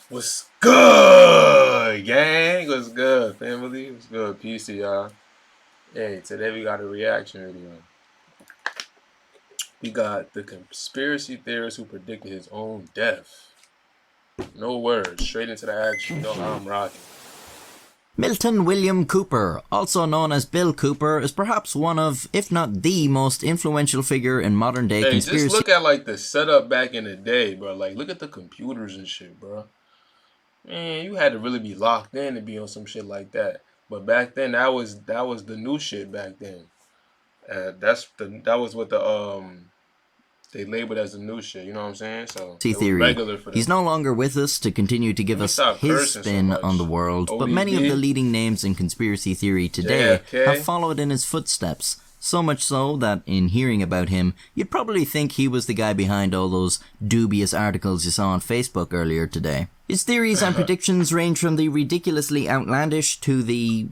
What's good, gang? What's good, family? What's good? Peace to y'all. Hey, today we got a reaction video. We got the conspiracy theorist who predicted his own death. No words, straight into the action. You know how I'm rocking. Milton William Cooper, also known as Bill Cooper, is perhaps one of, if not the most influential figure in modern day conspiracy. Just look at like the setup back in the day, bro. Like, look at the computers and shit, bro. Man, you had to really be locked in to be on some shit like that. But back then, that was the new shit back then. That was what they labeled as the new shit. You know what I'm saying? So it was regular for them. He's no longer with us to continue to give us his spin on the world, but many of the leading names in conspiracy theory today have followed in his footsteps. So much so that, in hearing about him, you'd probably think he was the guy behind all those dubious articles you saw on Facebook earlier today. His theories and predictions range from the ridiculously outlandish to the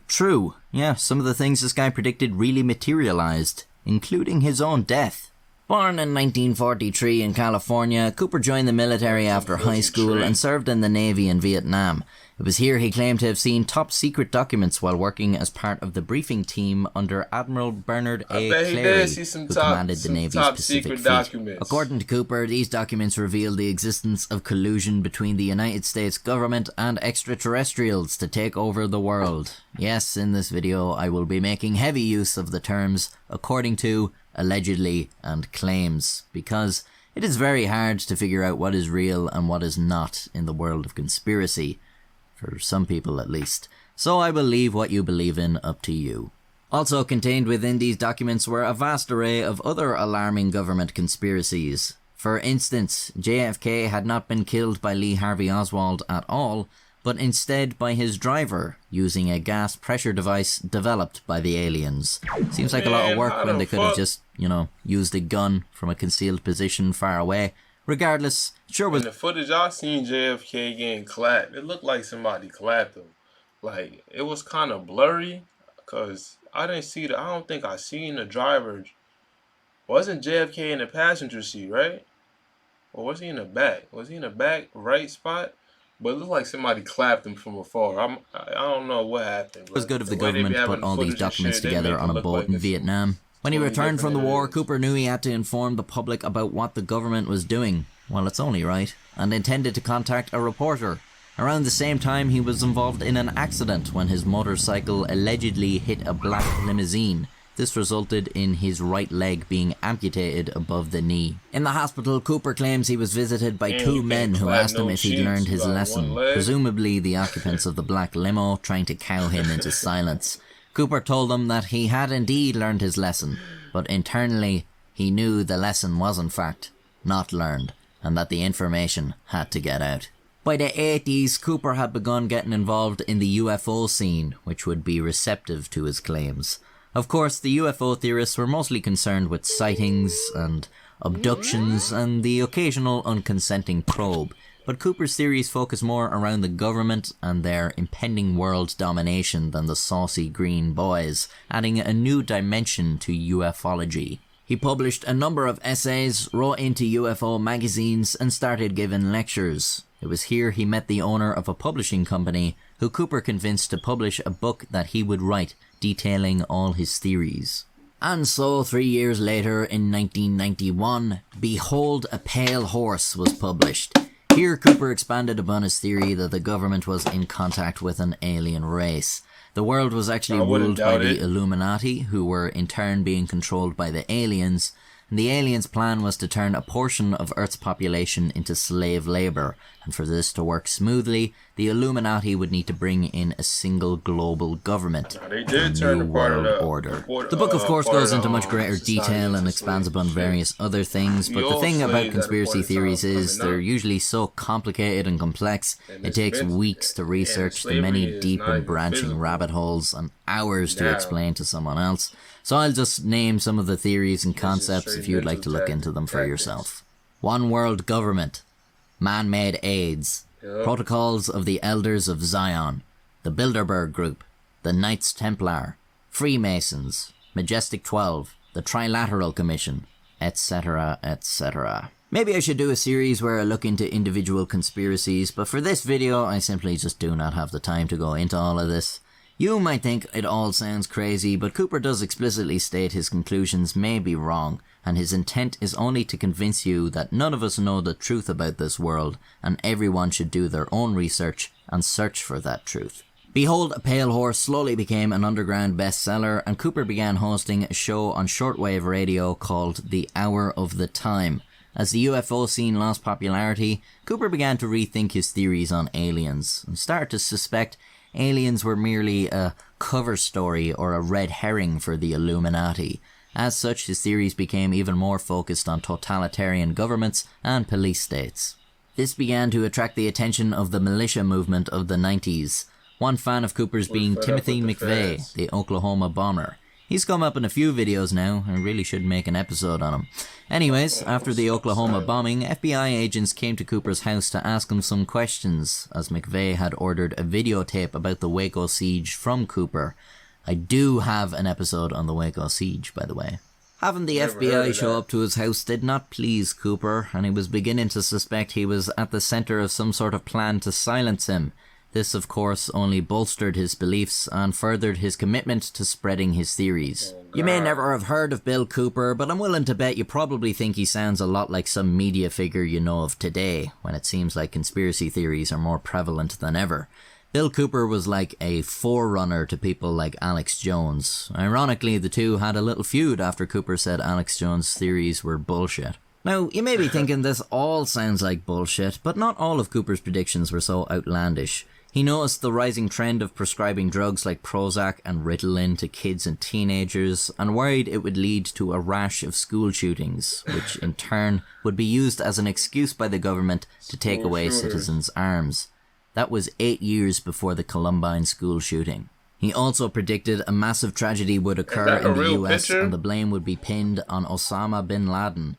true. Yeah, some of the things this guy predicted really materialized, including his own death. Born in 1943 in California, Cooper joined the military after high school and served in the Navy in Vietnam. It was here he claimed to have seen top-secret documents while working as part of the briefing team under Admiral Bernard A. Clary, who commanded the Navy's Pacific Fleet. According to Cooper, these documents reveal the existence of collusion between the United States government and extraterrestrials to take over the world. Yes, in this video I will be making heavy use of the terms according to, allegedly, and claims, because it is very hard to figure out what is real and what is not in the world of conspiracy. For some people at least. So I will leave what you believe in up to you. Also contained within these documents were a vast array of other alarming government conspiracies. For instance, JFK had not been killed by Lee Harvey Oswald at all, but instead by his driver, using a gas pressure device developed by the aliens. Seems like a lot of work when they could have just, used a gun from a concealed position far away. Regardless, sure was. In the footage I seen JFK getting clapped, it looked like somebody clapped him. Like, it was kind of blurry, because I don't think I seen the driver. Wasn't JFK in the passenger seat, right? Or was he in the back? Was he in the back right spot? But it looked like somebody clapped him from afar. I don't know what happened. It was good of the government to put all these documents together on a boat in Vietnam. When he returned from the war, Cooper knew he had to inform the public about what the government was doing. Well, it's only right. And intended to contact a reporter. Around the same time, he was involved in an accident when his motorcycle allegedly hit a black limousine. This resulted in his right leg being amputated above the knee. In the hospital, Cooper claims he was visited by two men who asked him if he'd learned his lesson, presumably the occupants of the black limo trying to cow him into silence. Cooper told them that he had indeed learned his lesson, but internally he knew the lesson was in fact not learned, and that the information had to get out. By the 80s, Cooper had begun getting involved in the UFO scene, which would be receptive to his claims. Of course, the UFO theorists were mostly concerned with sightings and abductions and the occasional unconsenting probe, but Cooper's theories focus more around the government and their impending world domination than the saucy green boys, adding a new dimension to ufology. He published a number of essays, wrote into UFO magazines, and started giving lectures. It was here he met the owner of a publishing company, who Cooper convinced to publish a book that he would write, detailing all his theories. And so, 3 years later, in 1991, Behold a Pale Horse was published. Here, Cooper expanded upon his theory that the government was in contact with an alien race. The world was actually ruled by the Illuminati, who were in turn being controlled by the aliens, and the aliens' plan was to turn a portion of Earth's population into slave labour, and for this to work smoothly, the Illuminati would need to bring in a single global government, a new world order. The book of course goes into much greater detail and expands upon various other things, but the thing about conspiracy theories is they're usually so complicated and complex, it takes weeks to research the many deep and branching rabbit holes and hours to explain to someone else. So I'll just name some of the theories and concepts if you'd like to look into them for yourself. One world government, man-made AIDS, protocols of the Elders of Zion, the Bilderberg Group, the Knights Templar, Freemasons, Majestic 12, the Trilateral Commission, etc., etc. Maybe I should do a series where I look into individual conspiracies, but for this video I simply just do not have the time to go into all of this. You might think it all sounds crazy, but Cooper does explicitly state his conclusions may be wrong, and his intent is only to convince you that none of us know the truth about this world, and everyone should do their own research and search for that truth. Behold a Pale Horse slowly became an underground bestseller, and Cooper began hosting a show on shortwave radio called The Hour of the Time. As the UFO scene lost popularity, Cooper began to rethink his theories on aliens, and started to suspect aliens were merely a cover story or a red herring for the Illuminati. As such, his theories became even more focused on totalitarian governments and police states. This began to attract the attention of the militia movement of the 90s. One fan of Cooper's being Timothy McVeigh, the Oklahoma bomber. He's come up in a few videos now, I really should make an episode on him. Anyways, after the Oklahoma bombing, FBI agents came to Cooper's house to ask him some questions, as McVeigh had ordered a videotape about the Waco siege from Cooper. I do have an episode on the Waco siege, by the way. Having the FBI show up to his house did not please Cooper, and he was beginning to suspect he was at the centre of some sort of plan to silence him. This, of course, only bolstered his beliefs and furthered his commitment to spreading his theories. You may never have heard of Bill Cooper, but I'm willing to bet you probably think he sounds a lot like some media figure you know of today, when it seems like conspiracy theories are more prevalent than ever. Bill Cooper was like a forerunner to people like Alex Jones. Ironically, the two had a little feud after Cooper said Alex Jones' theories were bullshit. Now, you may be thinking this all sounds like bullshit, but not all of Cooper's predictions were so outlandish. He noticed the rising trend of prescribing drugs like Prozac and Ritalin to kids and teenagers, and worried it would lead to a rash of school shootings, which in turn would be used as an excuse by the government to take away citizens' arms. That was 8 years before the Columbine school shooting. He also predicted a massive tragedy would occur in the US and the blame would be pinned on Osama bin Laden.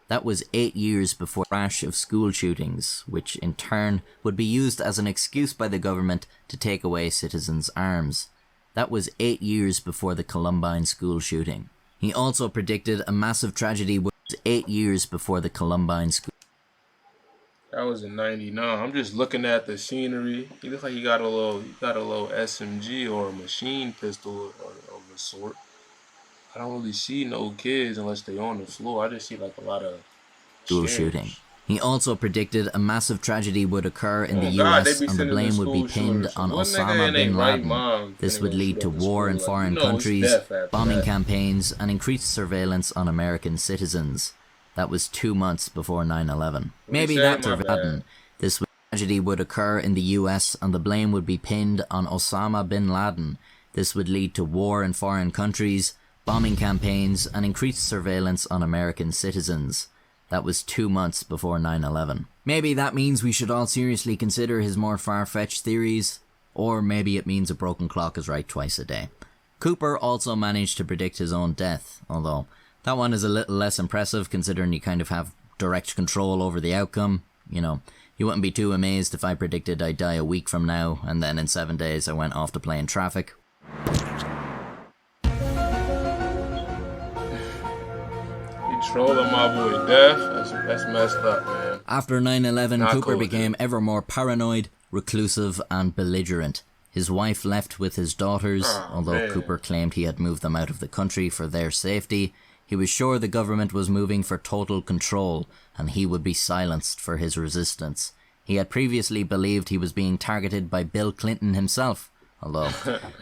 That was 8 years before a rash of school shootings, which in turn would be used as an excuse by the government to take away citizens' arms. That was 8 years before the Columbine school shooting. He also predicted a massive tragedy was 8 years before the Columbine school. That was in '99. I'm just looking at the scenery. He looks like he got a little SMG or a machine pistol of a sort. I don't really see no kids unless they on the floor. I just see like a lot of school shooting. He also predicted a massive tragedy would occur in the US and the blame would be pinned on Osama bin Laden. This would lead to war in foreign countries, bombing campaigns, and increased surveillance on American citizens. That was 2 months before 9/11. Maybe that's Laden. This tragedy would occur in the US and the blame would be pinned on Osama bin Laden. This would lead to war in foreign countries, bombing campaigns, and increased surveillance on American citizens. That was 2 months before 9/11. Maybe that means we should all seriously consider his more far-fetched theories, or maybe it means a broken clock is right twice a day. Cooper also managed to predict his own death, although that one is a little less impressive considering you kind of have direct control over the outcome. You know, you wouldn't be too amazed if I predicted I'd die a week from now, and then in 7 days I went off to play in traffic. Trolling my boy Death, that's messed up, man. After 9/11, Cooper became ever more paranoid, reclusive, and belligerent. His wife left with his daughters, although Cooper claimed he had moved them out of the country for their safety. He was sure the government was moving for total control, and he would be silenced for his resistance. He had previously believed he was being targeted by Bill Clinton himself, although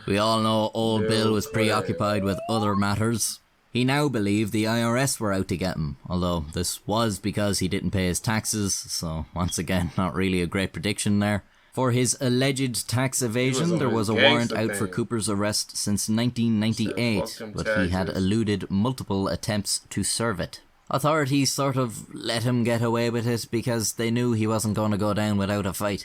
we all know old Bill was preoccupied with other matters. He now believed the IRS were out to get him, although this was because he didn't pay his taxes, so once again, not really a great prediction there. For his alleged tax evasion, there was a warrant out for Cooper's arrest since 1998, but he had eluded multiple attempts to serve it. Authorities sort of let him get away with it because they knew he wasn't going to go down without a fight.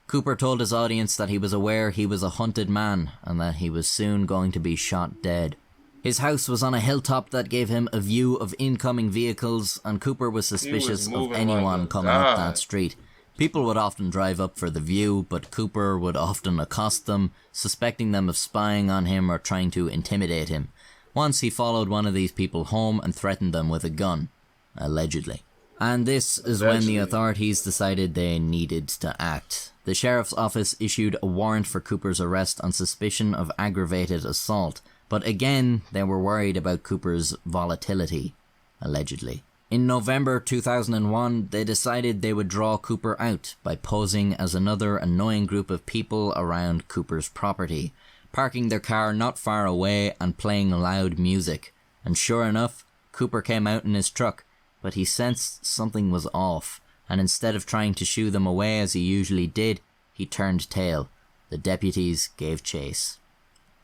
Cooper told his audience that he was aware he was a hunted man and that he was soon going to be shot dead. His house was on a hilltop that gave him a view of incoming vehicles, and Cooper was suspicious of anyone coming up that street. People would often drive up for the view, but Cooper would often accost them, suspecting them of spying on him or trying to intimidate him. Once he followed one of these people home and threatened them with a gun. Allegedly. And this is when the authorities decided they needed to act. The sheriff's office issued a warrant for Cooper's arrest on suspicion of aggravated assault, but again, they were worried about Cooper's volatility, allegedly. In November 2001, they decided they would draw Cooper out by posing as another annoying group of people around Cooper's property, parking their car not far away and playing loud music. And sure enough, Cooper came out in his truck, but he sensed something was off, and instead of trying to shoo them away as he usually did, he turned tail. The deputies gave chase.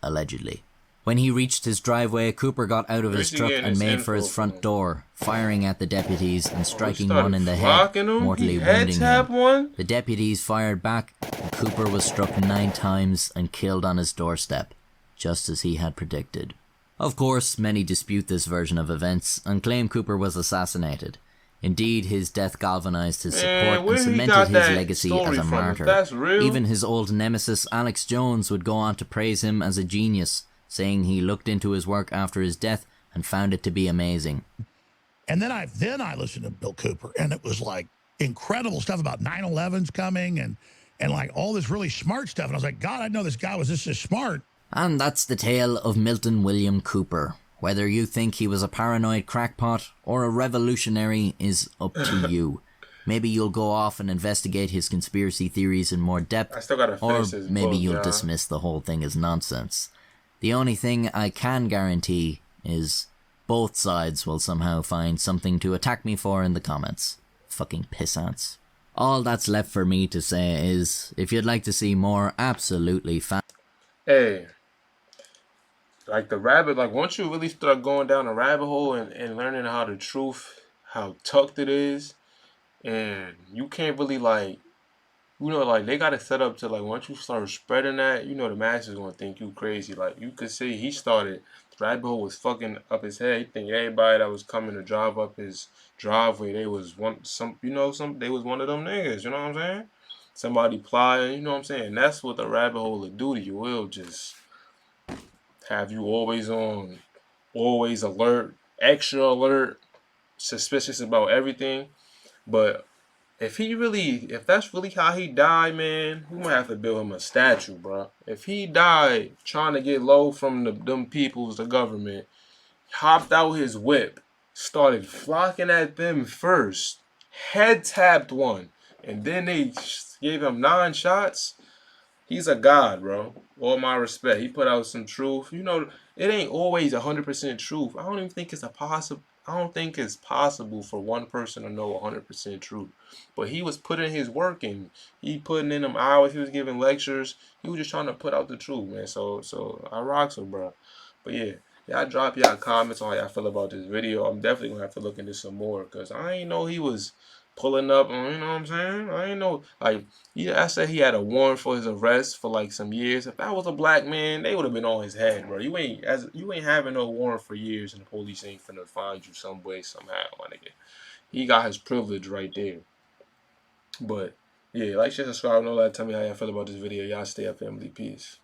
Allegedly. When he reached his driveway, Cooper got out of his truck and made for his front door, firing at the deputies and striking one in the head, mortally wounding him. The deputies fired back, and Cooper was struck 9 times and killed on his doorstep, just as he had predicted. Of course, many dispute this version of events and claim Cooper was assassinated. Indeed, his death galvanized his support and cemented his legacy as a martyr. Even his old nemesis Alex Jones would go on to praise him as a genius, saying he looked into his work after his death and found it to be amazing. And then I listened to Bill Cooper, and it was like incredible stuff about 9/11's coming and like all this really smart stuff. And I was like, God, I know this guy was this smart. And that's the tale of Milton William Cooper. Whether you think he was a paranoid crackpot or a revolutionary is up to you. Maybe you'll go off and investigate his conspiracy theories in more depth, or maybe you'll dismiss the whole thing as nonsense. The only thing I can guarantee is both sides will somehow find something to attack me for in the comments. Fucking pissants. All that's left for me to say is, if you'd like to see more absolutely Hey, like the rabbit, like once you really start going down a rabbit hole and learning how the truth, how tucked it is, and you can't really like, like they got it set up to like once you start spreading that, the masses gonna think you crazy. Like you could see he started, the rabbit hole was fucking up his head. He think everybody that was coming to drive up his driveway, they was they was one of them niggas, you know what I'm saying? Somebody plotting, you know what I'm saying? That's what the rabbit hole will do to you. It'll just have you always on, always alert, extra alert, suspicious about everything. But if that's really how he died, man, we might have to build him a statue, bro. If he died trying to get low from them peoples, the government, hopped out his whip, started flocking at them first, head tapped one, and then they gave him 9 shots. He's a god, bro. All my respect. He put out some truth. It ain't always 100% truth. I don't think it's possible for one person to know 100% truth. But he was putting his work in. He putting in them hours. He was giving lectures. He was just trying to put out the truth, man. So I rocks him, bro. But yeah, y'all drop y'all comments on how y'all feel about this video. I'm definitely gonna have to look into some more because I ain't know he was pulling up on, you know what I'm saying? I ain't know, like, I said he had a warrant for his arrest for like some years. If that was a black man, they would have been on his head, bro. You ain't having no warrant for years, and the police ain't finna find you some way, somehow, my nigga. He got his privilege right there. But yeah, like, share, subscribe, and all that. Tell me how y'all feel about this video. Y'all stay up, family. Peace.